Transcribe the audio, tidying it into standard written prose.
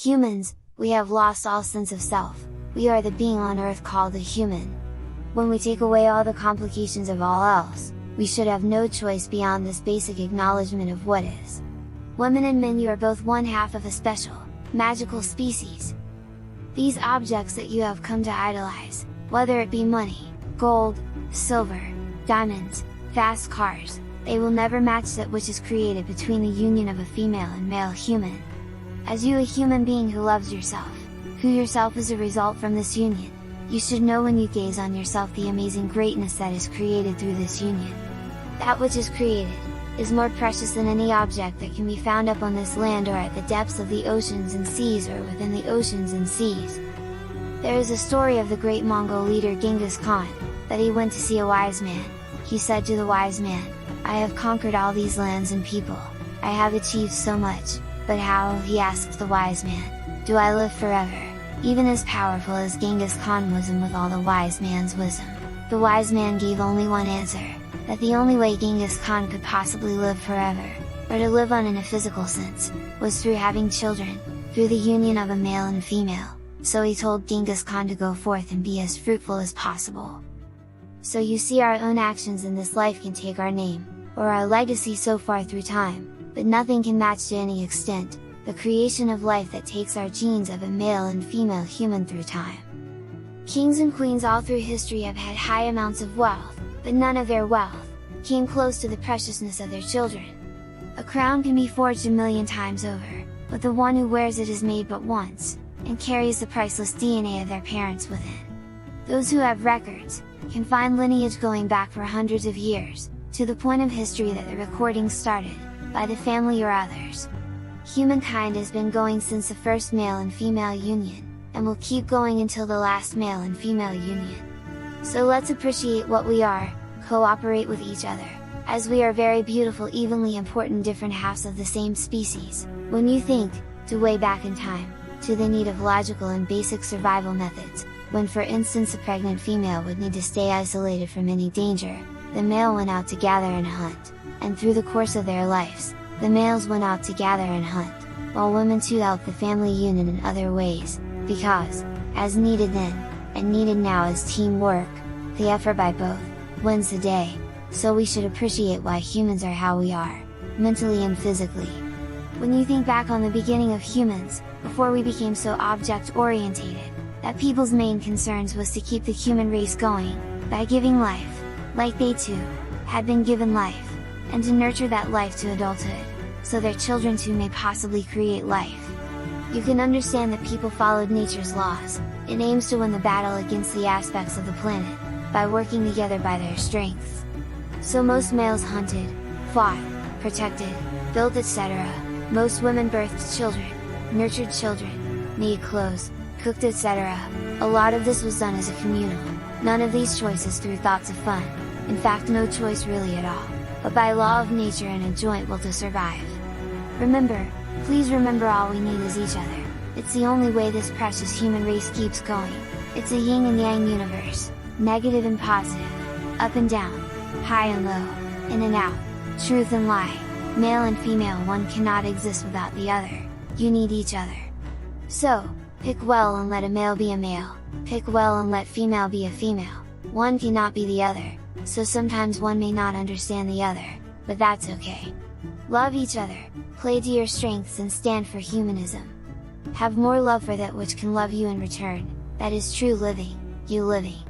Humans, we have lost all sense of self, we are the being on earth called a human. When we take away all the complications of all else, we should have no choice beyond this basic acknowledgement of what is. Women and men, you are both one half of a special, magical species. These objects that you have come to idolize, whether it be money, gold, silver, diamonds, fast cars, they will never match that which is created between the union of a female and male human. As you, a human being who loves yourself, who yourself is a result from this union, you should know when you gaze on yourself the amazing greatness that is created through this union. That which is created, is more precious than any object that can be found up on this land or at the depths of the oceans and seas or within the oceans and seas. There is a story of the great Mongol leader Genghis Khan, that he went to see a wise man. He said to the wise man, "I have conquered all these lands and people, I have achieved so much, but how," he asked the wise man, "do I live forever?" Even as powerful as Genghis Khan was and with all the wise man's wisdom, the wise man gave only one answer, that the only way Genghis Khan could possibly live forever, or to live on in a physical sense, was through having children, through the union of a male and female, so he told Genghis Khan to go forth and be as fruitful as possible. So you see, our own actions in this life can take our name, or our legacy so far through time, but nothing can match to any extent, the creation of life that takes our genes of a male and female human through time. Kings and queens all through history have had high amounts of wealth, but none of their wealth came close to the preciousness of their children. A crown can be forged 1,000,000 times over, but the one who wears it is made but once, and carries the priceless DNA of their parents within. Those who have records, can find lineage going back for hundreds of years, to the point of history that the recording started, by the family or others. Humankind has been going since the first male and female union, and will keep going until the last male and female union. So let's appreciate what we are, cooperate with each other, as we are very beautiful, evenly important different halves of the same species. When you think, to way back in time, to the need of logical and basic survival methods, when for instance a pregnant female would need to stay isolated from any danger, the male went out to gather and hunt, and through the course of their lives, the males went out to gather and hunt, while women too helped the family unit in other ways, because, as needed then, and needed now as teamwork, the effort by both, wins the day, so we should appreciate why humans are how we are, mentally and physically. When you think back on the beginning of humans, before we became so object-orientated, that people's main concerns was to keep the human race going, by giving life, like they too, had been given life, and to nurture that life to adulthood, so their children too may possibly create life. You can understand that people followed nature's laws. It aims to win the battle against the aspects of the planet, by working together by their strengths. So most males hunted, fought, protected, built etc., most women birthed children, nurtured children, made clothes, cooked etc. A lot of this was done as a communal, none of these choices through thoughts of fun, in fact no choice really at all, but by law of nature and a joint will to survive. Remember, please remember, all we need is each other, it's the only way this precious human race keeps going. It's a yin and yang universe, negative and positive, up and down, high and low, in and out, truth and lie, male and female. One cannot exist without the other, you need each other. So, pick well and let a male be a male, pick well and let female be a female, one cannot be the other, so sometimes one may not understand the other, but that's okay. Love each other, play to your strengths and stand for humanism. Have more love for that which can love you in return, that is true living, you living.